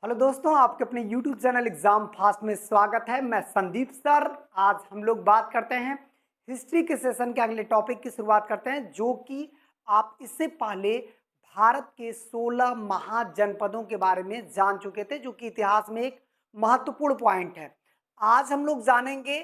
Hello दोस्तों, आपके अपने YouTube चैनल एग्जाम फास्ट में स्वागत है। मैं संदीप सर। आज हम लोग बात करते हैं हिस्ट्री के सेशन के अगले टॉपिक की शुरुआत करते हैं, जो कि आप इससे पहले भारत के 16 महाजनपदों के बारे में जान चुके थे, जो कि इतिहास में एक महत्वपूर्ण पॉइंट है। आज हम लोग जानेंगे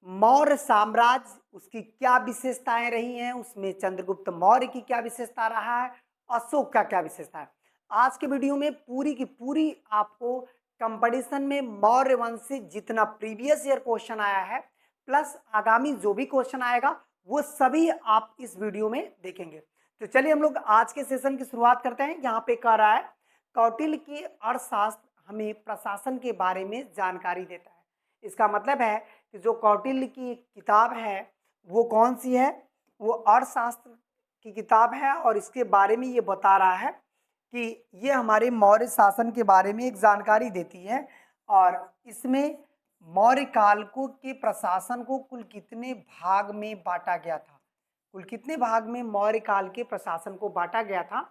मौर्य साम्राज्य, उसकी क्या विशेषताएं रही हैं, उसमें चंद्रगुप्त मौर्य की क्या विशेषता रहा है, अशोक का क्या विशेषता है। आज के वीडियो में पूरी की पूरी आपको कंपटीशन में मौर्य वंश से जितना प्रीवियस ईयर क्वेश्चन आया है प्लस आगामी जो भी क्वेश्चन आएगा वो सभी आप इस वीडियो में देखेंगे। तो चलिए हम लोग आज के सेशन की शुरुआत करते हैं। यहाँ पे कह रहा है कौटिल्य की अर्थशास्त्र हमें प्रशासन के बारे में जानकारी देता है। इसका मतलब है कि जो कौटिल्य की किताब है वो कौन सी है, वो अर्थशास्त्र की किताब है और इसके बारे में ये बता रहा है कि ये हमारे मौर्य शासन के बारे में एक जानकारी देती है। और इसमें मौर्य काल को के प्रशासन को कुल कितने भाग में बांटा गया था, कुल कितने भाग में मौर्य काल के प्रशासन को बांटा गया था,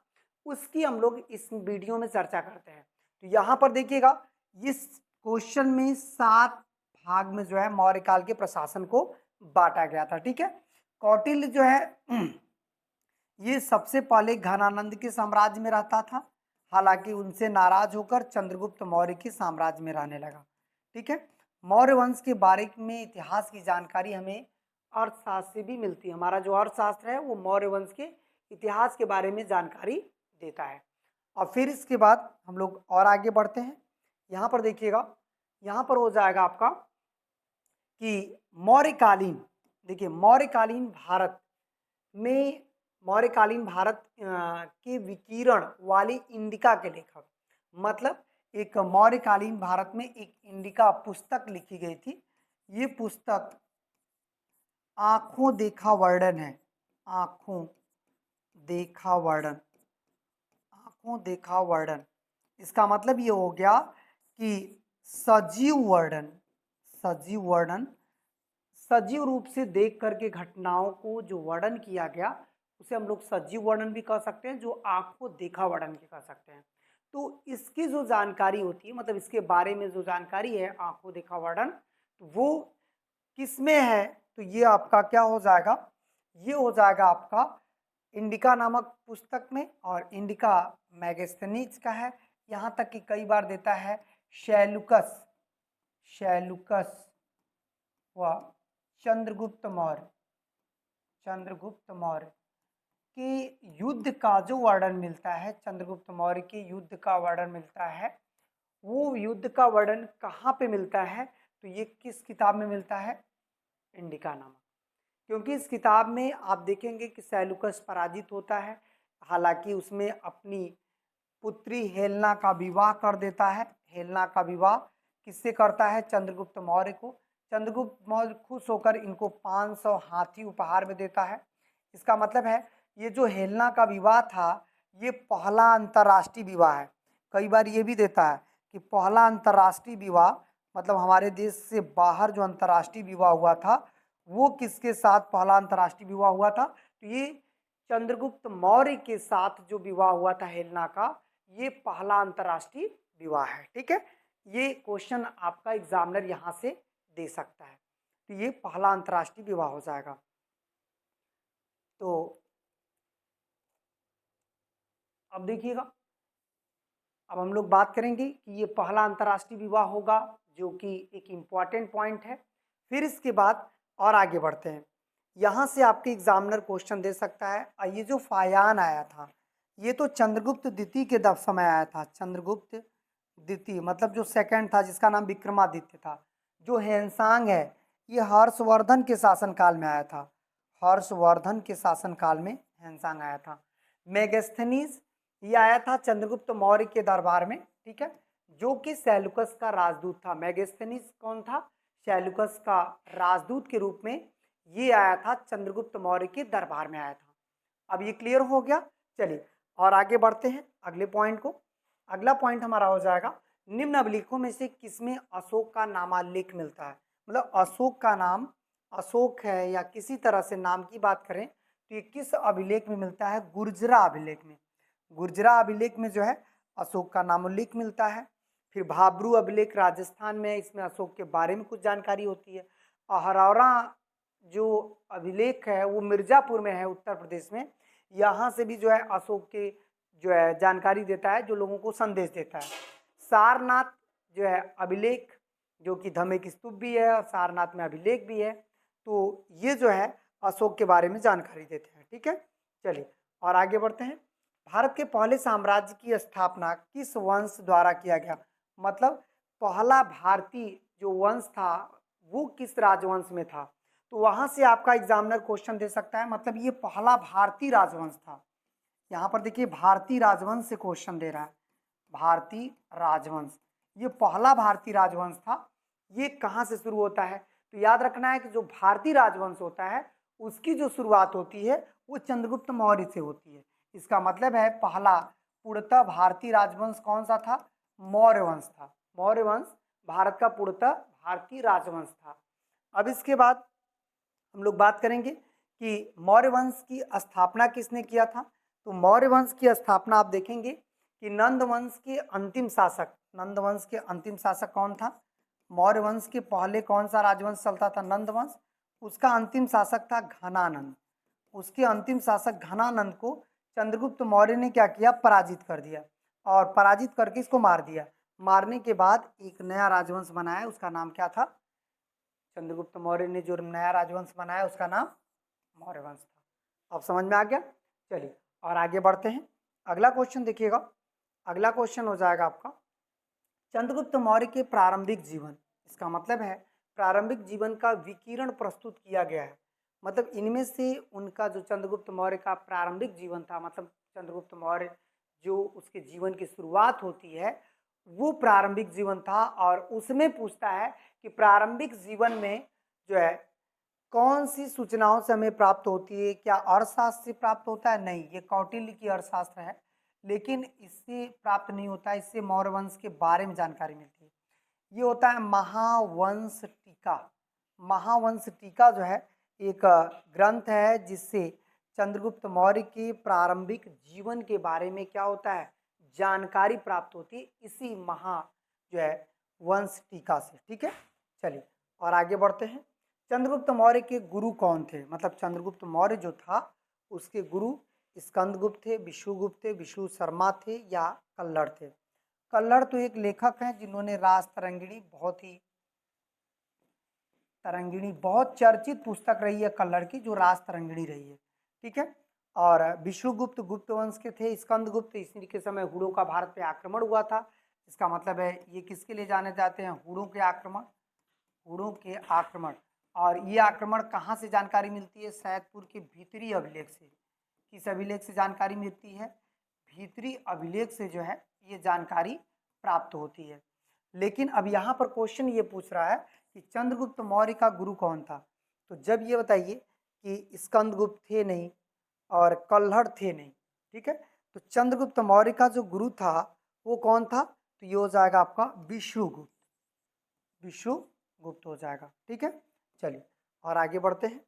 उसकी हम लोग इस वीडियो में चर्चा करते हैं। तो यहाँ पर देखिएगा, इस क्वेश्चन में 7 भाग में जो है मौर्य काल के प्रशासन को बांटा गया था। ठीक है, कौटिल्य जो है ये सबसे पहले घनानंद के साम्राज्य में रहता था, हालांकि उनसे नाराज होकर चंद्रगुप्त मौर्य के साम्राज्य में रहने लगा। ठीक है, मौर्य वंश के बारे में इतिहास की जानकारी हमें अर्थशास्त्र से भी मिलती है। हमारा जो अर्थशास्त्र है वो मौर्य वंश के इतिहास के बारे में जानकारी देता है। और फिर इसके बाद हम लोग और आगे बढ़ते हैं। यहाँ पर देखिएगा, यहाँ पर हो जाएगा आपका कि मौर्यकालीन, देखिए मौर्यकालीन भारत में मौर्यकालीन भारत के विकिरण वाली इंडिका के लेखक, मतलब एक मौर्यकालीन भारत में एक इंडिका पुस्तक लिखी गई थी। ये पुस्तक आंखों देखा वर्णन है, आंखों देखा वर्णन, आंखों देखा वर्णन। इसका मतलब ये हो गया कि सजीव वर्णन, सजीव वर्णन, सजीव रूप से देख करके घटनाओं को जो वर्णन किया गया उसे हम लोग सजीव वर्णन भी कह सकते हैं, जो आंखों देखा वर्णन भी कह सकते हैं। तो इसकी जो जानकारी होती है, मतलब इसके बारे में जो जानकारी है आंखों देखा वर्णन, तो वो किस में है, तो ये आपका क्या हो जाएगा, ये हो जाएगा आपका इंडिका नामक पुस्तक में। और इंडिका मैगस्थनीज का है, यहाँ तक कि कई बार देता है शैलुकस, शैलुकस व चंद्रगुप्त मौर्य, चंद्रगुप्त मौर्य के युद्ध का जो वर्णन मिलता है, चंद्रगुप्त मौर्य के युद्ध का वर्णन मिलता है, वो युद्ध का वर्णन कहाँ पे मिलता है, तो ये किस किताब में मिलता है, इंडिका नामक। क्योंकि इस किताब में आप देखेंगे कि सैलुकस पराजित होता है, हालांकि उसमें अपनी पुत्री हेलना का विवाह कर देता है। हेलना का विवाह किससे करता है, चंद्रगुप्त मौर्य को। चंद्रगुप्त मौर्य खुश होकर इनको 500 हाथी उपहार में देता है। इसका मतलब है ये जो हेलना का विवाह था ये पहला अंतर्राष्ट्रीय विवाह है। कई बार ये भी देता है कि पहला अंतर्राष्ट्रीय विवाह, मतलब हमारे देश से बाहर जो अंतर्राष्ट्रीय विवाह हुआ था वो किसके साथ पहला अंतर्राष्ट्रीय विवाह हुआ था, तो ये चंद्रगुप्त मौर्य के साथ जो विवाह हुआ था हेलना का, ये पहला अंतर्राष्ट्रीय विवाह है। ठीक है, ये क्वेश्चन आपका एग्जामिनर यहाँ से दे सकता है। तो ये पहला अंतर्राष्ट्रीय विवाह हो जाएगा। तो अब देखिएगा, अब हम लोग बात करेंगे कि ये पहला अंतर्राष्ट्रीय विवाह होगा, जो कि एक इम्पॉर्टेंट पॉइंट है। फिर इसके बाद और आगे बढ़ते हैं। यहाँ से आपके एग्जामिनर क्वेश्चन दे सकता है, ये जो फायान आया था ये तो चंद्रगुप्त द्वितीय के समय आया था। चंद्रगुप्त द्वितीय मतलब जो सेकंड था, जिसका नाम विक्रमादित्य था। जो हैंसांग है ये हर्षवर्धन के शासनकाल में आया था, हर्षवर्धन के शासनकाल में हैंसांग आया था। मेगस्थनीज ये आया था चंद्रगुप्त मौर्य के दरबार में। ठीक है, जो कि सैलुकस का राजदूत था। मेगस्थनीज कौन था, सैलुकस का राजदूत के रूप में ये आया था, चंद्रगुप्त मौर्य के दरबार में आया था। अब ये क्लियर हो गया। चलिए और आगे बढ़ते हैं अगले पॉइंट को। अगला पॉइंट हमारा हो जाएगा, निम्न अभिलेखों में से किसमें अशोक का नामालेख मिलता है। मतलब अशोक का नाम अशोक है या किसी तरह से नाम की बात करें तो ये किस अभिलेख में मिलता है, गुर्जरा अभिलेख में। गुर्जरा अभिलेख में जो है अशोक का नामोल्लेख मिलता है। फिर भाब्रू अभिलेख राजस्थान में है, इसमें अशोक के बारे में कुछ जानकारी होती है। और हरौरा जो अभिलेख है वो मिर्जापुर में है उत्तर प्रदेश में, यहाँ से भी जो है अशोक के जो है जानकारी देता है, जो लोगों को संदेश देता है। सारनाथ जो है अभिलेख, जो कि धमेक स्तूप भी है और सारनाथ में अभिलेख भी है, तो ये जो है अशोक के बारे में जानकारी देते हैं। ठीक है, चलिए और आगे बढ़ते हैं। भारत के पहले साम्राज्य की स्थापना किस वंश द्वारा किया गया? मतलब पहला भारतीय जो वंश था वो किस राजवंश में था? तो वहां से आपका एग्जामिनर क्वेश्चन दे सकता है, मतलब ये पहला भारतीय राजवंश था। यहाँ पर देखिए भारतीय राजवंश से क्वेश्चन दे रहा है। भारतीय राजवंश, ये पहला भारतीय राजवंश था। ये कहाँ से शुरू होता है? तो याद रखना है कि जो भारतीय राजवंश होता है उसकी जो शुरुआत होती है वो चंद्रगुप्त मौर्य से होती है। इसका मतलब है पहला पूर्णतः भारतीय राजवंश कौन सा था? मौर्य वंश था। मौर्य वंश भारत का पूर्णतः भारतीय राजवंश था। अब इसके बाद हम लोग बात करेंगे कि मौर्य वंश की स्थापना किसने किया था। तो मौर्य वंश की स्थापना आप देखेंगे कि नंद वंश के अंतिम शासक, नंद वंश के अंतिम शासक कौन था? मौर्य वंश के पहले कौन सा राजवंश चलता था? नंद वंश। उसका अंतिम शासक था घनानंद। उसके अंतिम शासक घनानंद को चंद्रगुप्त मौर्य ने क्या किया? पराजित कर दिया, और पराजित करके इसको मार दिया। मारने के बाद एक नया राजवंश बनाया, उसका नाम क्या था? चंद्रगुप्त मौर्य ने जो नया राजवंश बनाया उसका नाम मौर्य वंश था। अब समझ में आ गया? चलिए और आगे बढ़ते हैं। अगला क्वेश्चन देखिएगा। अगला क्वेश्चन हो जाएगा आपका चंद्रगुप्त मौर्य के प्रारंभिक जीवन। इसका मतलब है प्रारंभिक जीवन का विकिरण प्रस्तुत किया गया है। मतलब इनमें से उनका जो चंद्रगुप्त मौर्य का प्रारंभिक जीवन था, मतलब चंद्रगुप्त मौर्य जो उसके जीवन की शुरुआत होती है वो प्रारंभिक जीवन था। और उसमें पूछता है कि प्रारंभिक जीवन में जो है कौन सी सूचनाओं से हमें प्राप्त होती है? क्या अर्थशास्त्र से प्राप्त होता है? नहीं, ये कौटिल्य की अर्थशास्त्र है, लेकिन इससे प्राप्त नहीं होता है। इससे मौर्य वंश के बारे में जानकारी मिलती है। ये होता है महावंश टीका। महावंश टीका जो है एक ग्रंथ है जिससे चंद्रगुप्त मौर्य के प्रारंभिक जीवन के बारे में क्या होता है? जानकारी प्राप्त होती है इसी जो है वंश टीका से। ठीक है, चलिए और आगे बढ़ते हैं। चंद्रगुप्त मौर्य के गुरु कौन थे? मतलब चंद्रगुप्त मौर्य जो था उसके गुरु स्कंदगुप्त थे, विष्णुगुप्त थे, विष्णु शर्मा थे या कल्लड़ थे? कल्लड़ तो एक लेखक हैं जिन्होंने रास तरंगिणी, बहुत चर्चित पुस्तक रही है कल्लड़ की, जो रास तरंगिणी रही है। ठीक है, और विष्णुगुप्त गुप्त वंश के थे। स्कंदगुप्त इसी के समय हुड़ों का भारत पे आक्रमण हुआ था। इसका मतलब है ये किसके लिए जाने जाते हैं? हुड़ों के आक्रमण, हुड़ों के आक्रमण। और ये आक्रमण कहाँ से जानकारी मिलती है? सैदपुर के भीतरी अभिलेख से। किस अभिलेख से जानकारी मिलती है? भीतरी अभिलेख से जो है ये जानकारी प्राप्त होती है। लेकिन अब यहाँ पर क्वेश्चन ये पूछ रहा है कि चंद्रगुप्त मौर्य का गुरु कौन था? तो जब ये बताइए कि स्कंदगुप्त थे नहीं और कल्हड़ थे नहीं, ठीक है, तो चंद्रगुप्त मौर्य का जो गुरु था वो कौन था? तो ये हो जाएगा आपका विष्णुगुप्त। विष्णुगुप्त हो जाएगा। ठीक है, चलिए और आगे बढ़ते हैं।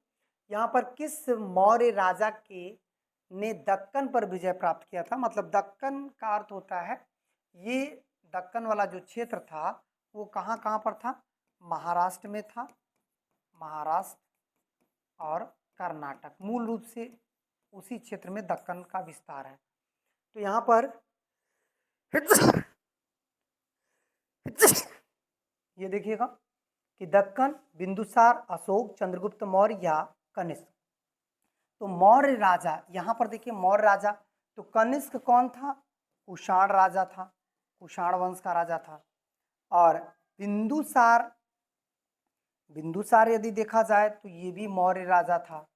यहाँ पर किस मौर्य राजा के ने दक्कन पर विजय प्राप्त किया था? मतलब दक्कन का अर्थ होता है, ये दक्कन वाला जो क्षेत्र था वो कहाँ कहाँ पर था? महाराष्ट्र में था, महाराष्ट्र और कर्नाटक, मूल रूप से उसी क्षेत्र में दक्कन का विस्तार है। तो यहाँ पर ये देखिएगा कि दक्कन, बिंदुसार, अशोक, चंद्रगुप्त मौर्य या कनिष्क। तो मौर्य राजा, यहाँ पर देखिए मौर्य राजा, तो कनिष्क कौन था? कुषाण राजा था, कुषाण वंश का राजा था। और बिंदुसार यदि देखा जाए तो ये भी मौर्य राजा था,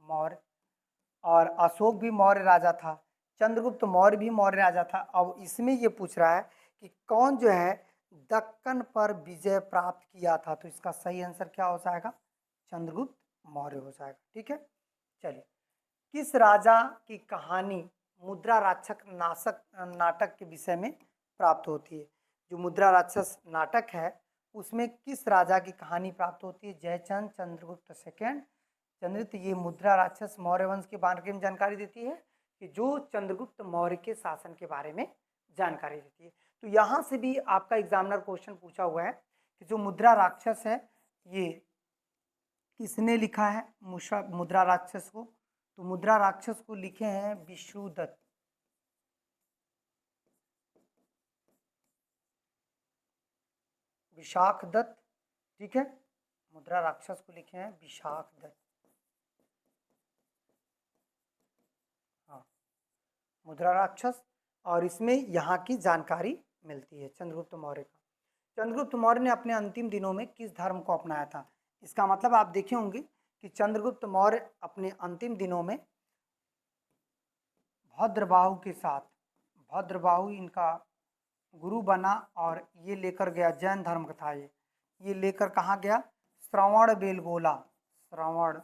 मौर्य। और अशोक भी मौर्य राजा था, चंद्रगुप्त मौर्य भी मौर्य राजा था। अब इसमें ये पूछ रहा है कि कौन जो है दक्कन पर विजय प्राप्त किया था? तो इसका सही आंसर क्या हो जाएगा? चंद्रगुप्त मौर्य हो जाएगा। ठीक है, चलिए किस राजा की कहानी मुद्रा राक्षस नाटक के विषय में प्राप्त होती है? जो मुद्रा राक्षस नाटक है उसमें किस राजा की कहानी प्राप्त होती है? जयचंद, चंद्रगुप्त सेकेंड, चंद्रगुप्त। ये मुद्रा राक्षस मौर्य वंश के बारे में जानकारी देती है कि जो चंद्रगुप्त मौर्य के शासन के बारे में जानकारी देती है। तो यहाँ से भी आपका एग्जामिनर क्वेश्चन पूछा हुआ है कि जो मुद्रा राक्षस है ये किसने लिखा है मुद्रा राक्षस को? तो मुद्रा राक्षस को लिखे हैं विष्णुदत्त। विशाख दत्त, ठीक है, मुद्रा राक्षस को लिखे हैं विशाख दत्त। हाँ, मुद्रा राक्षस, और इसमें यहाँ की जानकारी मिलती है चंद्रगुप्त मौर्य का। चंद्रगुप्त मौर्य ने अपने अंतिम दिनों में किस धर्म को अपनाया था? इसका मतलब आप देखे होंगे कि चंद्रगुप्त मौर्य अपने अंतिम दिनों में भद्रबाहु के साथ, भद्रबाहु इनका गुरु बना और ये लेकर गया, जैन धर्म का था ये लेकर कहाँ गया? श्रवण बेलगोला, श्रवण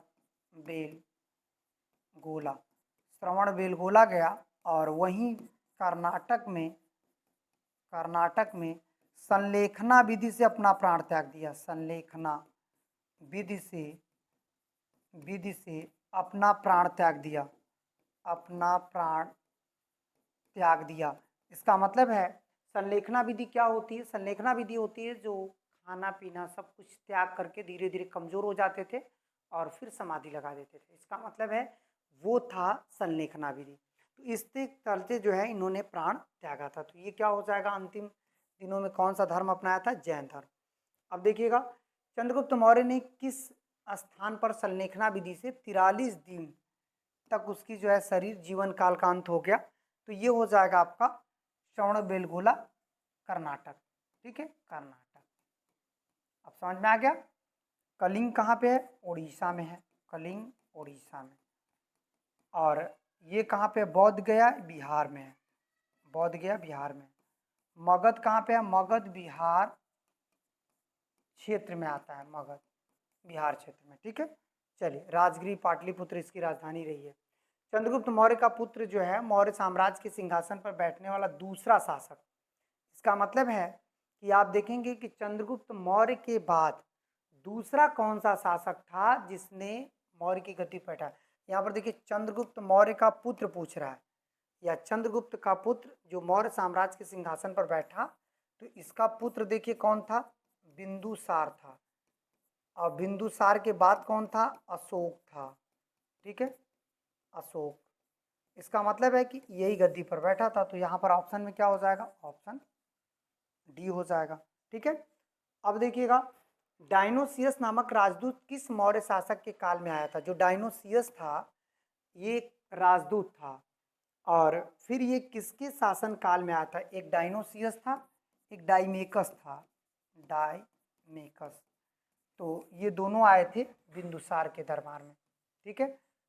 बेलगोला, श्रवण बेलगोला गया और वहीं कर्नाटक में संलेखना विधि से अपना प्राण त्याग दिया। संलेखना विधि से अपना प्राण त्याग दिया, अपना प्राण त्याग दिया। इसका मतलब है संलेखना विधि क्या होती है? संलेखना विधि होती है जो खाना पीना सब कुछ त्याग करके धीरे धीरे कमजोर हो जाते थे और फिर समाधि लगा देते थे। इसका मतलब है वो था संलेखना विधि। तो इसके चलते जो है इन्होंने प्राण त्यागा था। तो ये क्या हो जाएगा? अंतिम दिनों में कौन सा धर्म अपनाया था? जैन धर्म। अब देखिएगा, चंद्रगुप्त मौर्य ने किस स्थान पर संलेखना विधि से 43 दिन तक उसकी जो है शरीर जीवन काल का अंत हो गया? तो ये हो जाएगा आपका श्रवण बेलगोला, कर्नाटक, ठीक है, कर्नाटक। अब समझ में आ गया? कलिंग कहाँ पे है? उड़ीसा में है, कलिंग उड़ीसा में। और ये कहाँ पे? बोध गया बिहार में है, बोध गया बिहार में। मगध कहाँ पे है? मगध बिहार क्षेत्र में आता है, मगध बिहार क्षेत्र में, ठीक है। चलिए, राजगृह पाटलिपुत्र इसकी राजधानी रही है। चंद्रगुप्त मौर्य का पुत्र जो है मौर्य साम्राज्य के सिंहासन पर बैठने वाला दूसरा शासक। इसका मतलब है कि आप देखेंगे कि चंद्रगुप्त मौर्य के बाद दूसरा कौन सा शासक था जिसने मौर्य की गद्दी पर बैठा? यहाँ पर देखिए, चंद्रगुप्त मौर्य का पुत्र पूछ रहा है, या चंद्रगुप्त का पुत्र जो मौर्य साम्राज्य के सिंहासन पर बैठा, तो इसका पुत्र देखिए कौन था? बिंदुसार था। और बिंदुसार के बाद कौन था? अशोक था, ठीक है, अशोक। इसका मतलब है कि यही गद्दी पर बैठा था। तो यहाँ पर ऑप्शन में क्या हो जाएगा? ऑप्शन डी हो जाएगा, ठीक है। अब देखिएगा, डायनोसियस नामक राजदूत किस मौर्य शासक के काल में आया था? जो डायनोसियस था ये राजदूत था, और फिर ये किसके शासन काल में आया था? एक डायनोसियस था, एक डाइमेकस था, डाइमेकस। तो ये दोनों आए थे बिंदुसार के दरबार में, ठीक है।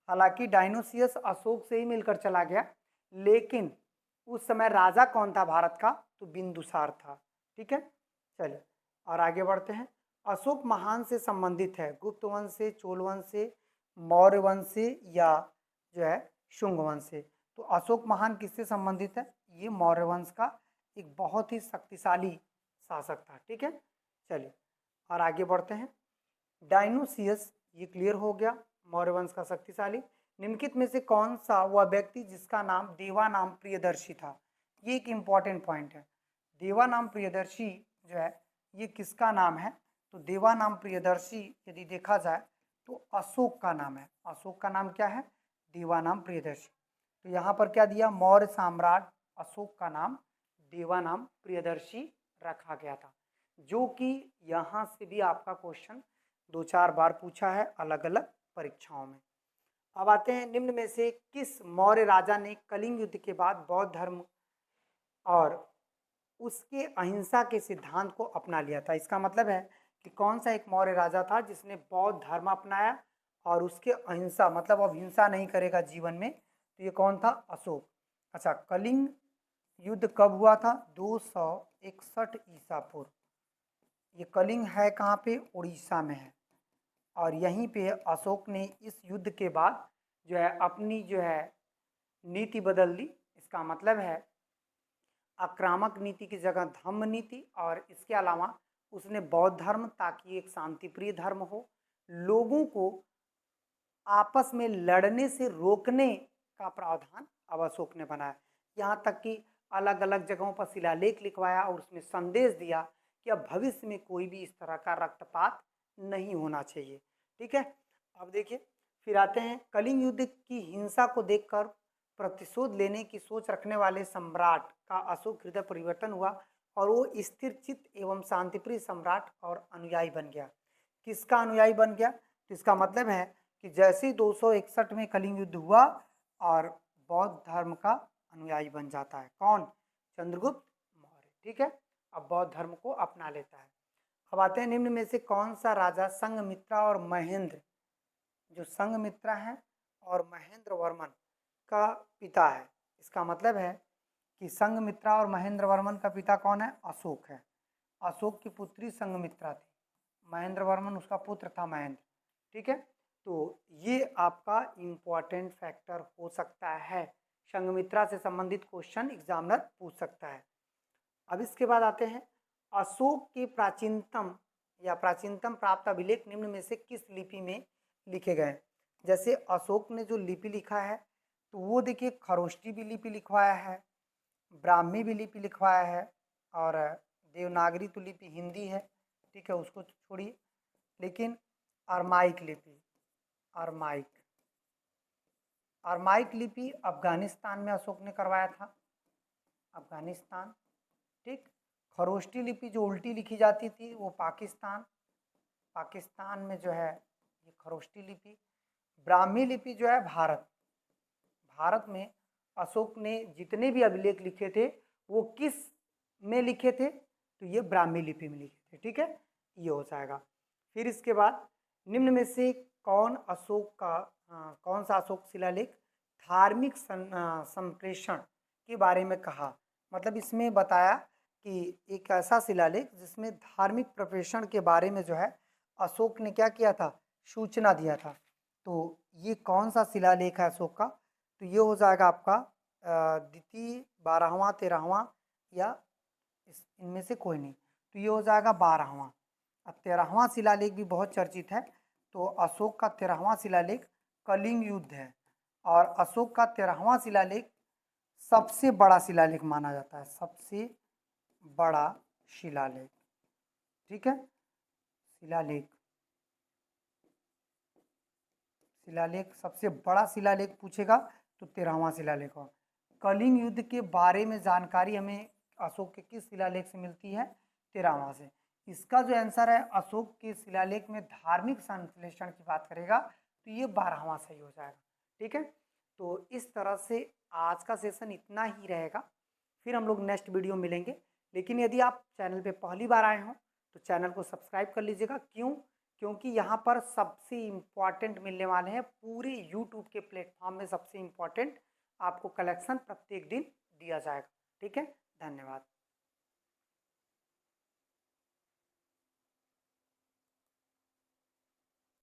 हालांकि डायनोसियस अशोक से ही मिलकर चला गया, लेकिन उस समय राजा कौन था भारत का? तो बिंदुसार था, ठीक है। चलिए और आगे बढ़ते हैं। अशोक महान से संबंधित है गुप्त वंश से, चोल वंश से, मौर्य वंश से, या जो है शुंग वंश से? तो अशोक महान किससे संबंधित है? ये मौर्य वंश का एक बहुत ही शक्तिशाली शासक था, ठीक है। चलिए और आगे बढ़ते हैं। डायनोसियस ये क्लियर हो गया, मौर्य वंश का शक्तिशाली। निम्नलिखित में से कौन सा वह व्यक्ति जिसका नाम देवानाम प्रियदर्शी था? ये एक इंपॉर्टेंट पॉइंट है। देवानाम प्रियदर्शी जो है ये किसका नाम है? तो देवानाम प्रियदर्शी यदि देखा जाए तो अशोक का नाम है। अशोक का नाम क्या है? देवानाम प्रियदर्शी। तो यहाँ पर क्या दिया? मौर्य सम्राट अशोक का नाम देवानाम प्रियदर्शी रखा गया था, जो कि यहाँ से भी आपका क्वेश्चन 2-4 बार पूछा है अलग अलग परीक्षाओं में। अब आते हैं, निम्न में से किस मौर्य राजा ने कलिंग युद्ध के बाद बौद्ध धर्म और उसके अहिंसा के सिद्धांत को अपना लिया था? इसका मतलब है कि कौन सा एक मौर्य राजा था जिसने बौद्ध धर्म अपनाया और उसके अहिंसा, मतलब अब हिंसा नहीं करेगा जीवन में? तो ये कौन था? अशोक। अच्छा, कलिंग युद्ध कब हुआ था? 261 ईसा पूर्व। ये कलिंग है कहाँ पे? उड़ीसा में है। और यहीं पे अशोक ने इस युद्ध के बाद जो है अपनी जो है नीति बदल दी। इसका मतलब है आक्रामक नीति की जगह धम्म नीति, और इसके अलावा उसने बौद्ध धर्म, ताकि एक शांतिप्रिय धर्म हो, लोगों को आपस में लड़ने से रोकने का प्रावधान अब अशोक ने बनाया। यहाँ तक कि अलग अलग जगहों पर शिलालेख लिखवाया और उसमें संदेश दिया कि अब भविष्य में कोई भी इस तरह का रक्तपात नहीं होना चाहिए। ठीक है, अब देखिए फिर आते हैं कलिंग युद्ध की हिंसा को देखकर प्रतिशोध लेने की सोच रखने वाले सम्राट का अशोक हृदय परिवर्तन हुआ और वो स्थिर चित्त एवं शांतिप्रिय सम्राट और अनुयायी बन गया। किसका अनुयायी बन गया? तो इसका मतलब है कि जैसे 261 में कलिंग युद्ध हुआ और बौद्ध धर्म का अनुयायी बन जाता है। कौन? चंद्रगुप्त मौर्य। ठीक है, अब बौद्ध धर्म को अपना लेता है। अब आते हैं निम्न में से कौन सा राजा संघमित्रा और महेंद्र, जो संघमित्रा है और महेंद्र वर्मन का पिता है। इसका मतलब है कि संघमित्रा और महेंद्र वर्मन का पिता कौन है? अशोक है। अशोक की पुत्री संघमित्रा थी, महेंद्र वर्मन उसका पुत्र था महेंद्र। ठीक है, तो ये आपका इम्पोर्टेंट फैक्टर हो सकता है, संघमित्रा से संबंधित क्वेश्चन एग्जामिनर पूछ सकता है। अब इसके बाद आते हैं अशोक के प्राचीनतम प्राप्त अभिलेख निम्न में से किस लिपि में लिखे गए? जैसे अशोक ने जो लिपि लिखा है तो वो देखिए खरोष्टी भी लिपि लिखवाया है, ब्राह्मी भी लिपि लिखवाया है और देवनागरी तो लिपि हिंदी है, ठीक है, उसको छोड़िए, लेकिन अरमाइक लिपि, अरमाइक लिपि अफगानिस्तान में अशोक ने करवाया था, अफगानिस्तान। ठीक, खरोष्टी लिपि जो उल्टी लिखी जाती थी वो पाकिस्तान में जो है ये खरोष्टी लिपि। ब्राह्मी लिपि जो है भारत में अशोक ने जितने भी अभिलेख लिखे थे वो किस में लिखे थे? तो ये ब्राह्मी लिपि में लिखे थे। ठीक है, ये हो जाएगा। फिर इसके बाद निम्न में से कौन सा अशोक शिलालेख धार्मिक संप्रेषण के बारे में कहा? मतलब इसमें बताया कि एक ऐसा शिलालेख जिसमें धार्मिक प्रप्रेषण के बारे में जो है अशोक ने क्या किया था? सूचना दिया था। तो ये कौन सा शिलालेख है अशोक का? तो ये हो जाएगा आपका द्वितीय, 12वां, 13वां या इनमें से कोई नहीं, तो ये हो जाएगा 12वां। अब 13वां शिलालेख भी बहुत चर्चित है, तो अशोक का 13वां शिलालेख कलिंग युद्ध है और अशोक का 13वां शिलालेख सबसे बड़ा शिलालेख माना जाता है, सबसे बड़ा शिलालेख। ठीक है, शिलालेख सबसे बड़ा शिलालेख पूछेगा तो 13वां शिलालेख हो। कलिंग युद्ध के बारे में जानकारी हमें अशोक के किस शिलालेख से मिलती है? 13वां से। इसका जो आंसर है अशोक के शिलालेख में धार्मिक संश्लेषण की बात करेगा तो ये 12वां सही हो जाएगा। ठीक है, तो इस तरह से आज का सेशन इतना ही रहेगा, फिर हम लोग नेक्स्ट वीडियो मिलेंगे। लेकिन यदि आप चैनल पे पहली बार आए हों तो चैनल को सब्सक्राइब कर लीजिएगा। क्यों? क्योंकि यहाँ पर सबसे इम्पॉर्टेंट मिलने वाले हैं, पूरे यूट्यूब के प्लेटफॉर्म में सबसे इम्पॉर्टेंट आपको कलेक्शन प्रत्येक दिन दिया जाएगा। ठीक है, धन्यवाद।